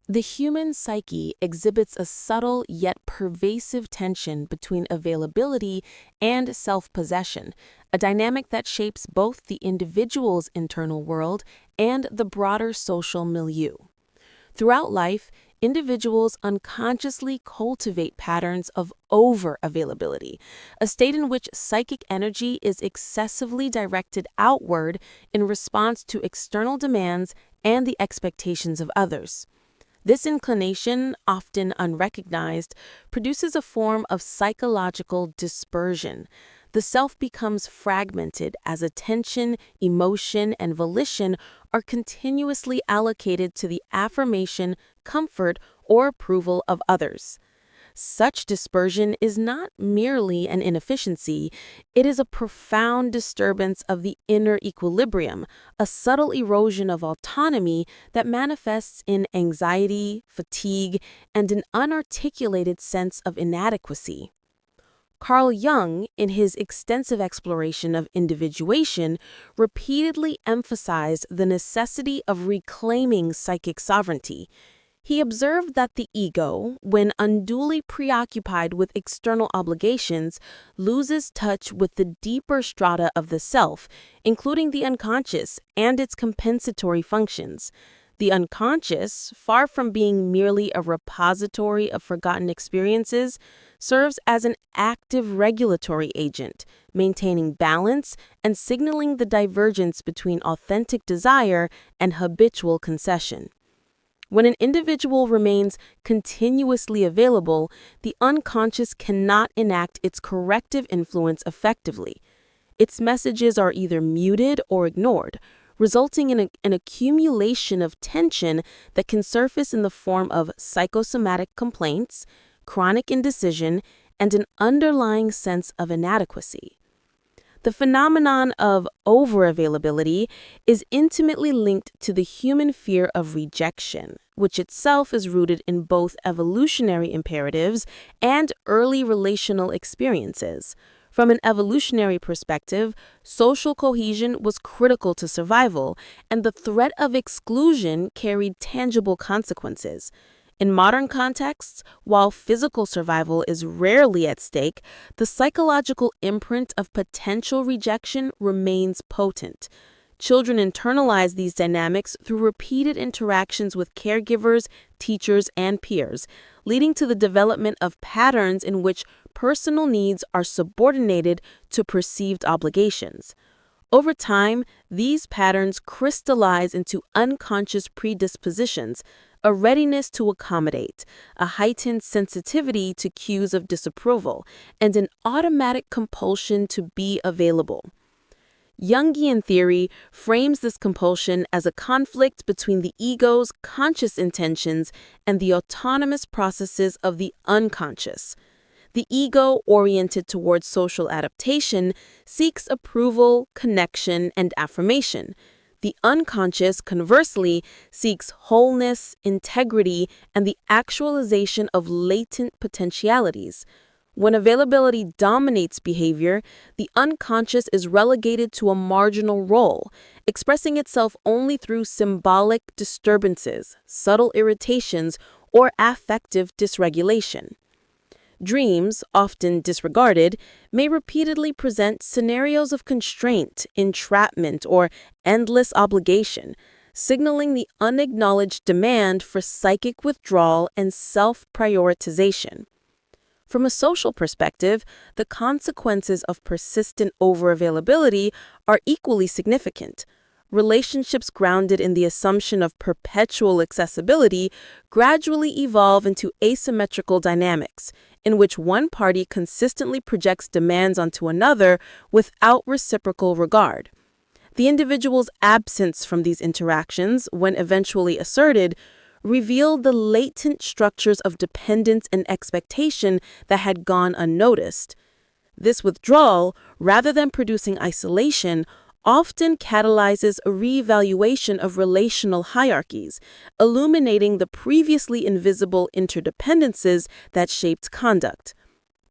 The human psyche exhibits a subtle yet pervasive tension between availability and self-possession, a dynamic that shapes both the individual's internal world and the broader social milieu. Throughout life, individuals unconsciously cultivate patterns of over-availability, a state in which psychic energy is excessively directed outward in response to external demands and the expectations of others. This inclination, often unrecognized, produces a form of psychological dispersion. The self becomes fragmented as attention, emotion, and volition are continuously allocated to the affirmation, comfort, or approval of others. Such dispersion is not merely an inefficiency, it is a profound disturbance of the inner equilibrium, a subtle erosion of autonomy that manifests in anxiety, fatigue, and an unarticulated sense of inadequacy. Carl Jung, in his extensive exploration of individuation, repeatedly emphasized the necessity of reclaiming psychic sovereignty. He observed that the ego, when unduly preoccupied with external obligations, loses touch with the deeper strata of the self, including the unconscious and its compensatory functions. The unconscious, far from being merely a repository of forgotten experiences, serves as an active regulatory agent, maintaining balance and signaling the divergence between authentic desire and habitual concession. When an individual remains continuously available, the unconscious cannot enact its corrective influence effectively. Its messages are either muted or ignored, resulting in an accumulation of tension that can surface in the form of psychosomatic complaints, chronic indecision, and an underlying sense of inadequacy. The phenomenon of overavailability is intimately linked to the human fear of rejection, which itself is rooted in both evolutionary imperatives and early relational experiences. From an evolutionary perspective, social cohesion was critical to survival, and the threat of exclusion carried tangible consequences. In modern contexts, while physical survival is rarely at stake, the psychological imprint of potential rejection remains potent. Children internalize these dynamics through repeated interactions with caregivers, teachers, and peers, leading to the development of patterns in which personal needs are subordinated to perceived obligations. Over time, these patterns crystallize into unconscious predispositions, a readiness to accommodate, a heightened sensitivity to cues of disapproval, and an automatic compulsion to be available. Jungian theory frames this compulsion as a conflict between the ego's conscious intentions and the autonomous processes of the unconscious. The ego, oriented towards social adaptation, seeks approval, connection, and affirmation. The unconscious, conversely, seeks wholeness, integrity, and the actualization of latent potentialities. When availability dominates behavior, the unconscious is relegated to a marginal role, expressing itself only through symbolic disturbances, subtle irritations, or affective dysregulation. Dreams, often disregarded, may repeatedly present scenarios of constraint, entrapment, or endless obligation, signaling the unacknowledged demand for psychic withdrawal and self-prioritization. From a social perspective, the consequences of persistent overavailability are equally significant. Relationships grounded in the assumption of perpetual accessibility gradually evolve into asymmetrical dynamics, in which one party consistently projects demands onto another without reciprocal regard. The individual's absence from these interactions, when eventually asserted, revealed the latent structures of dependence and expectation that had gone unnoticed. This withdrawal, rather than producing isolation, often catalyzes a reevaluation of relational hierarchies, illuminating the previously invisible interdependencies that shaped conduct.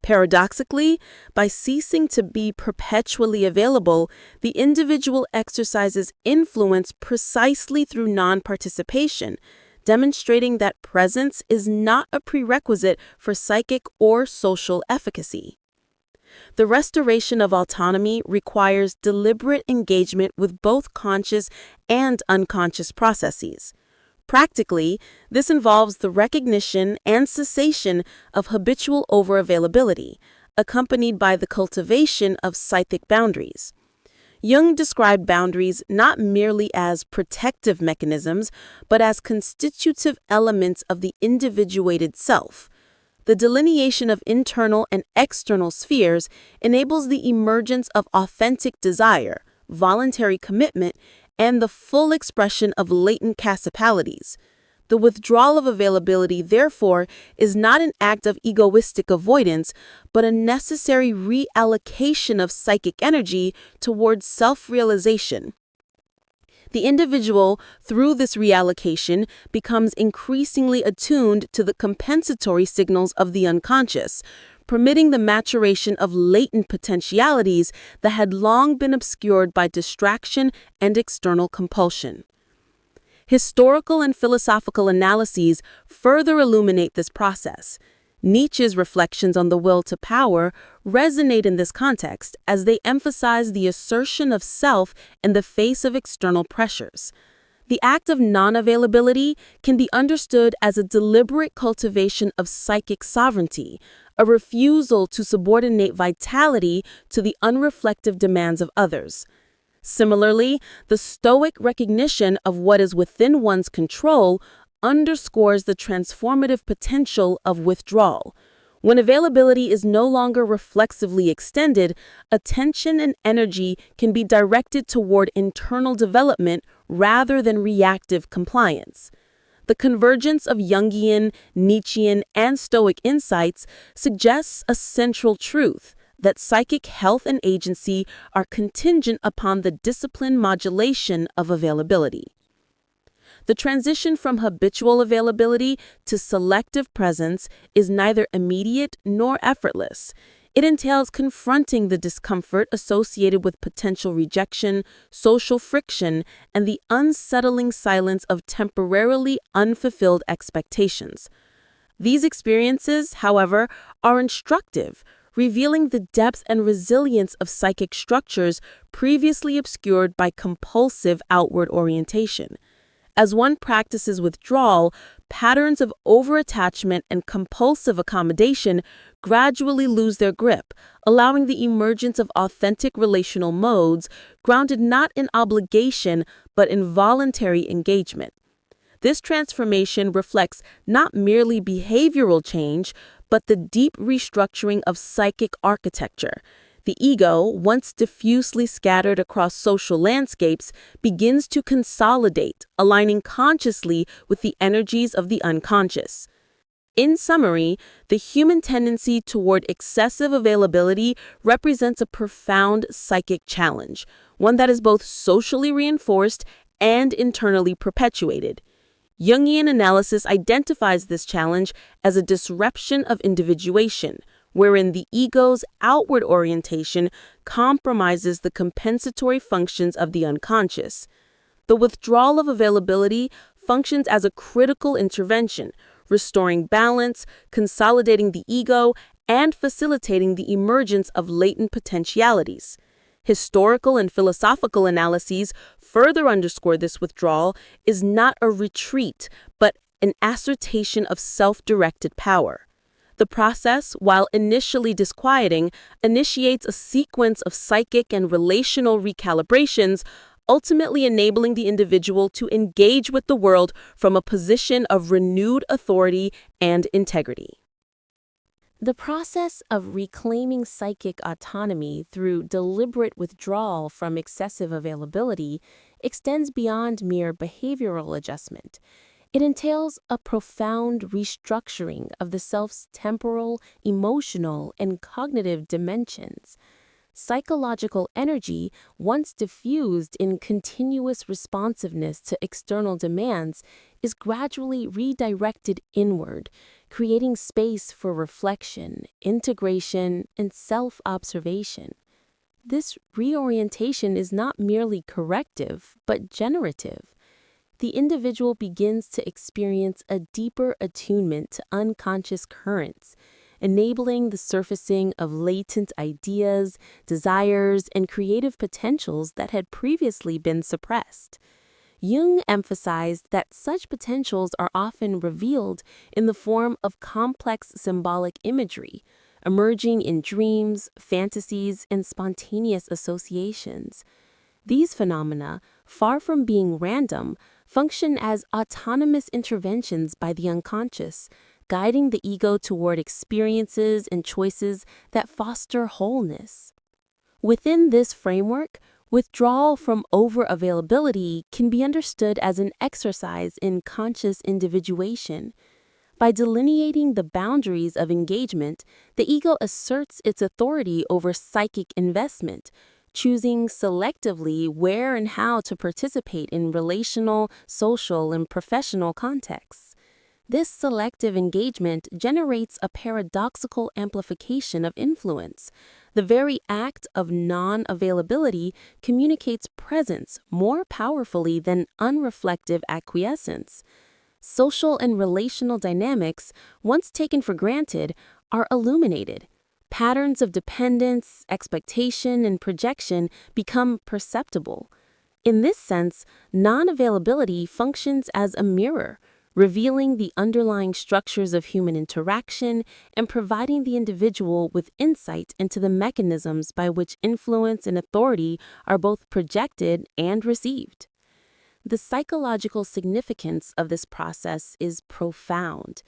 Paradoxically, by ceasing to be perpetually available, the individual exercises influence precisely through non-participation, demonstrating that presence is not a prerequisite for psychic or social efficacy. The restoration of autonomy requires deliberate engagement with both conscious and unconscious processes. Practically, this involves the recognition and cessation of habitual overavailability, accompanied by the cultivation of psychic boundaries. Jung described boundaries not merely as protective mechanisms, but as constitutive elements of the individuated self. The delineation of internal and external spheres enables the emergence of authentic desire, voluntary commitment, and the full expression of latent capabilities. The withdrawal of availability, therefore, is not an act of egoistic avoidance, but a necessary reallocation of psychic energy towards self-realization. The individual, through this reallocation, becomes increasingly attuned to the compensatory signals of the unconscious, permitting the maturation of latent potentialities that had long been obscured by distraction and external compulsion. Historical and philosophical analyses further illuminate this process. Nietzsche's reflections on the will to power resonate in this context as they emphasize the assertion of self in the face of external pressures. The act of non-availability can be understood as a deliberate cultivation of psychic sovereignty, a refusal to subordinate vitality to the unreflective demands of others. Similarly, the Stoic recognition of what is within one's control underscores the transformative potential of withdrawal. When availability is no longer reflexively extended, attention and energy can be directed toward internal development rather than reactive compliance. The convergence of Jungian, Nietzschean, and Stoic insights suggests a central truth: that psychic health and agency are contingent upon the disciplined modulation of availability. The transition from habitual availability to selective presence is neither immediate nor effortless. It entails confronting the discomfort associated with potential rejection, social friction, and the unsettling silence of temporarily unfulfilled expectations. These experiences, however, are instructive, revealing the depth and resilience of psychic structures previously obscured by compulsive outward orientation. As one practices withdrawal, patterns of overattachment and compulsive accommodation gradually lose their grip, allowing the emergence of authentic relational modes grounded not in obligation but in voluntary engagement. This transformation reflects not merely behavioral change, but the deep restructuring of psychic architecture. The ego, once diffusely scattered across social landscapes, begins to consolidate, aligning consciously with the energies of the unconscious. In summary, the human tendency toward excessive availability represents a profound psychic challenge, one that is both socially reinforced and internally perpetuated. Jungian analysis identifies this challenge as a disruption of individuation, wherein the ego's outward orientation compromises the compensatory functions of the unconscious. The withdrawal of availability functions as a critical intervention, restoring balance, consolidating the ego, and facilitating the emergence of latent potentialities. Historical and philosophical analyses further underscore this withdrawal is not a retreat, but an assertion of self-directed power. The process, while initially disquieting, initiates a sequence of psychic and relational recalibrations, ultimately enabling the individual to engage with the world from a position of renewed authority and integrity. The process of reclaiming psychic autonomy through deliberate withdrawal from excessive availability extends beyond mere behavioral adjustment. It entails a profound restructuring of the self's temporal, emotional, and cognitive dimensions. Psychological energy, once diffused in continuous responsiveness to external demands, is gradually redirected inward, creating space for reflection, integration, and self-observation. This reorientation is not merely corrective, but generative. the individual begins to experience a deeper attunement to unconscious currents, enabling the surfacing of latent ideas, desires, and creative potentials that had previously been suppressed. Jung emphasized that such potentials are often revealed in the form of complex symbolic imagery, emerging in dreams, fantasies, and spontaneous associations. These phenomena, far from being random, function as autonomous interventions by the unconscious, guiding the ego toward experiences and choices that foster wholeness. Within this framework, withdrawal from over-availability can be understood as an exercise in conscious individuation. By delineating the boundaries of engagement, the ego asserts its authority over psychic investment, choosing selectively where and how to participate in relational, social, and professional contexts. This selective engagement generates a paradoxical amplification of influence. The very act of non-availability communicates presence more powerfully than unreflective acquiescence. Social and relational dynamics, once taken for granted, are illuminated. Patterns of dependence, expectation, and projection become perceptible. In this sense, non-availability functions as a mirror, revealing the underlying structures of human interaction and providing the individual with insight into the mechanisms by which influence and authority are both projected and received. The psychological significance of this process is profound.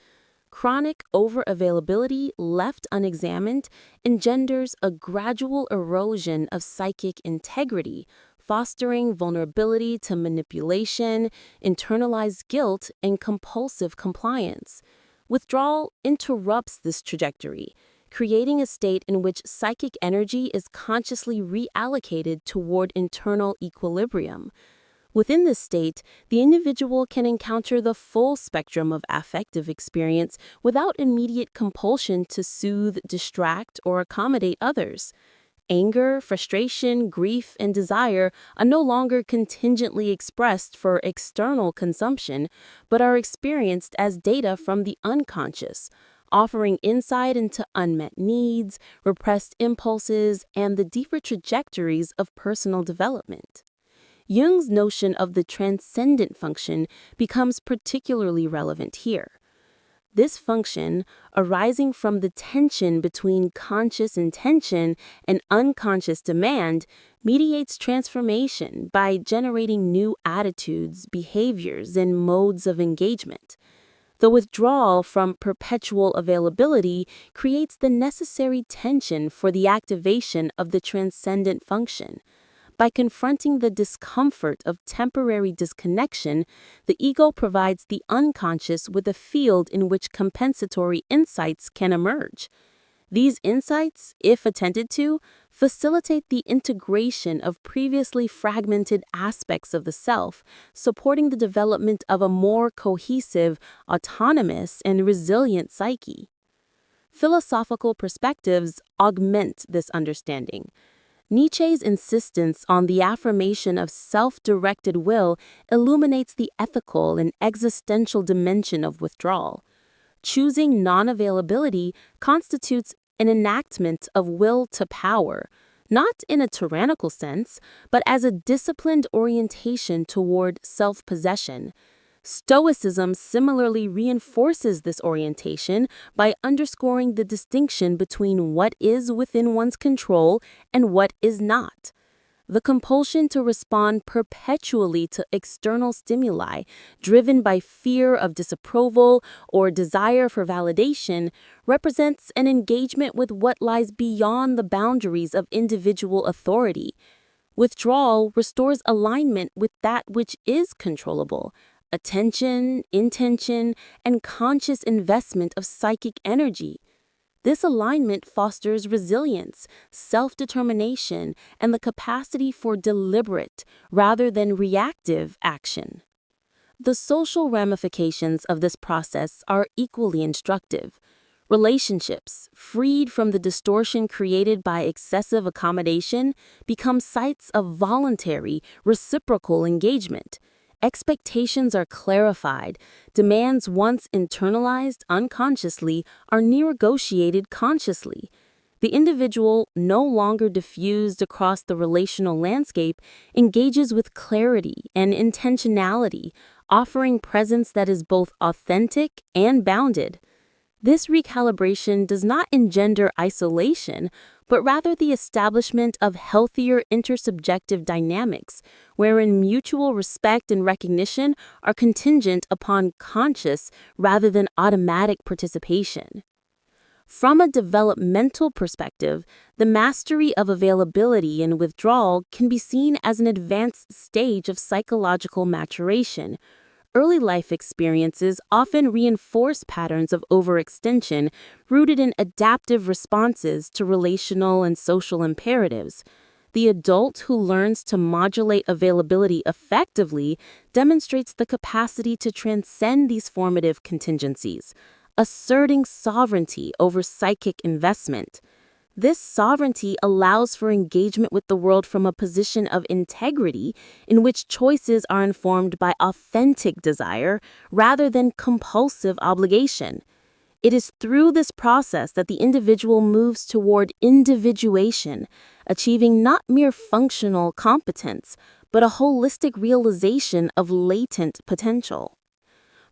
Chronic overavailability left unexamined engenders a gradual erosion of psychic integrity, fostering vulnerability to manipulation, internalized guilt, and compulsive compliance. Withdrawal interrupts this trajectory, creating a state in which psychic energy is consciously reallocated toward internal equilibrium. Within this state, the individual can encounter the full spectrum of affective experience without immediate compulsion to soothe, distract, or accommodate others. Anger, frustration, grief, and desire are no longer contingently expressed for external consumption, but are experienced as data from the unconscious, offering insight into unmet needs, repressed impulses, and the deeper trajectories of personal development. Jung's notion of the transcendent function becomes particularly relevant here. This function, arising from the tension between conscious intention and unconscious demand, mediates transformation by generating new attitudes, behaviors, and modes of engagement. The withdrawal from perpetual availability creates the necessary tension for the activation of the transcendent function. By confronting the discomfort of temporary disconnection, the ego provides the unconscious with a field in which compensatory insights can emerge. These insights, if attended to, facilitate the integration of previously fragmented aspects of the self, supporting the development of a more cohesive, autonomous, and resilient psyche. Philosophical perspectives augment this understanding. Nietzsche's insistence on the affirmation of self-directed will illuminates the ethical and existential dimension of withdrawal. Choosing non-availability constitutes an enactment of will to power, not in a tyrannical sense, but as a disciplined orientation toward self-possession. Stoicism similarly reinforces this orientation by underscoring the distinction between what is within one's control and what is not. The compulsion to respond perpetually to external stimuli, driven by fear of disapproval or desire for validation, represents an engagement with what lies beyond the boundaries of individual authority. Withdrawal restores alignment with that which is controllable. Attention, intention, and conscious investment of psychic energy. This alignment fosters resilience, self-determination, and the capacity for deliberate, rather than reactive, action. The social ramifications of this process are equally instructive. Relationships, freed from the distortion created by excessive accommodation, become sites of voluntary, reciprocal engagement. expectations are clarified, demands once internalized unconsciously are negotiated consciously. The individual, no longer diffused across the relational landscape, engages with clarity and intentionality, offering presence that is both authentic and bounded. This recalibration does not engender isolation, but rather the establishment of healthier intersubjective dynamics, wherein mutual respect and recognition are contingent upon conscious rather than automatic participation. From a developmental perspective, the mastery of availability and withdrawal can be seen as an advanced stage of psychological maturation. Early life experiences often reinforce patterns of overextension rooted in adaptive responses to relational and social imperatives. The adult who learns to modulate availability effectively demonstrates the capacity to transcend these formative contingencies, asserting sovereignty over psychic investment. This sovereignty allows for engagement with the world from a position of integrity in which choices are informed by authentic desire rather than compulsive obligation. It is through this process that the individual moves toward individuation, achieving not mere functional competence, but a holistic realization of latent potential.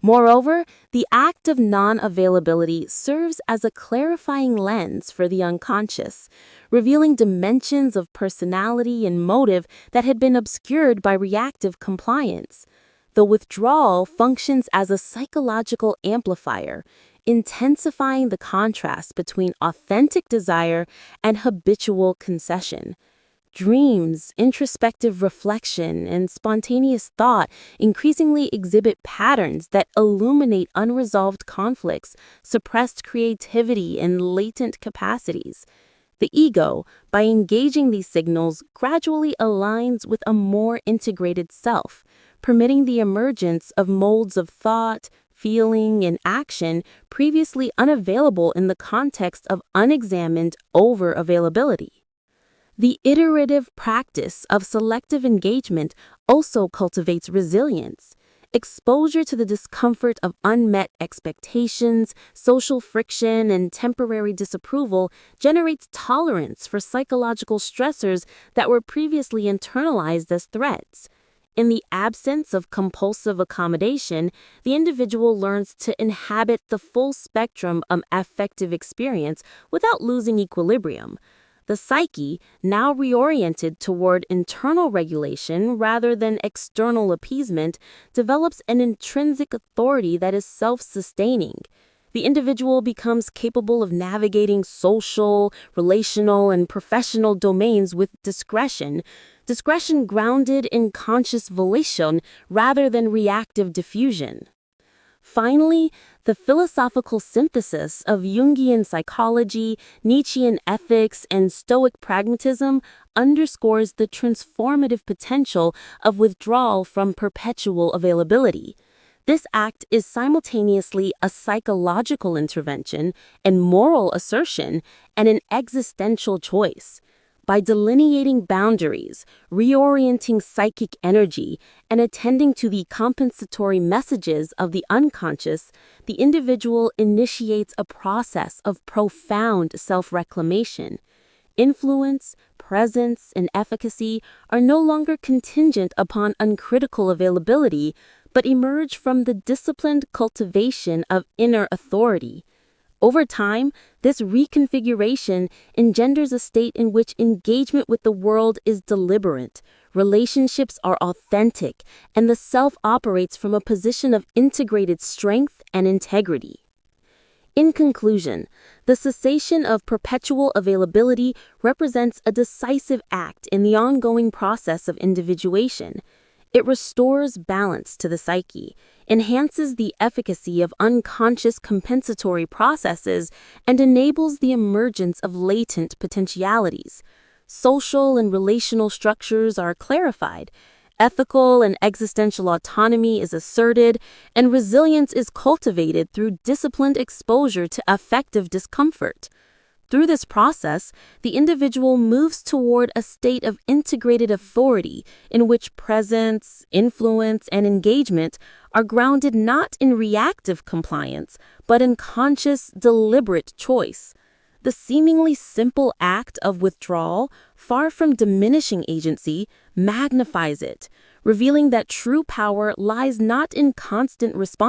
Moreover, the act of non-availability serves as a clarifying lens for the unconscious, revealing dimensions of personality and motive that had been obscured by reactive compliance. The withdrawal functions as a psychological amplifier, intensifying the contrast between authentic desire and habitual concession. Dreams, introspective reflection, and spontaneous thought increasingly exhibit patterns that illuminate unresolved conflicts, suppressed creativity, and latent capacities. The ego, by engaging these signals, gradually aligns with a more integrated self, permitting the emergence of modes of thought, feeling, and action previously unavailable in the context of unexamined over-availability. The iterative practice of selective engagement also cultivates resilience. Exposure to the discomfort of unmet expectations, social friction, and temporary disapproval generates tolerance for psychological stressors that were previously internalized as threats. In the absence of compulsive accommodation, the individual learns to inhabit the full spectrum of affective experience without losing equilibrium. The psyche, now reoriented toward internal regulation rather than external appeasement, develops an intrinsic authority that is self-sustaining. The individual becomes capable of navigating social, relational, and professional domains with discretion grounded in conscious volition rather than reactive diffusion. Finally, the philosophical synthesis of Jungian psychology, Nietzschean ethics, and Stoic pragmatism underscores the transformative potential of withdrawal from perpetual availability. This act is simultaneously a psychological intervention, and moral assertion, and an existential choice. By delineating boundaries, reorienting psychic energy, and attending to the compensatory messages of the unconscious, the individual initiates a process of profound self-reclamation. Influence, presence, and efficacy are no longer contingent upon uncritical availability, but emerge from the disciplined cultivation of inner authority. Over time, this reconfiguration engenders a state in which engagement with the world is deliberate, relationships are authentic, and the self operates from a position of integrated strength and integrity. In conclusion, the cessation of perpetual availability represents a decisive act in the ongoing process of individuation. It restores balance to the psyche, enhances the efficacy of unconscious compensatory processes, and enables the emergence of latent potentialities. Social and relational structures are clarified, ethical and existential autonomy is asserted, and resilience is cultivated through disciplined exposure to affective discomfort. Through this process, the individual moves toward a state of integrated authority in which presence, influence, and engagement are grounded not in reactive compliance, but in conscious, deliberate choice. The seemingly simple act of withdrawal, far from diminishing agency, magnifies it, revealing that true power lies not in constant responsiveness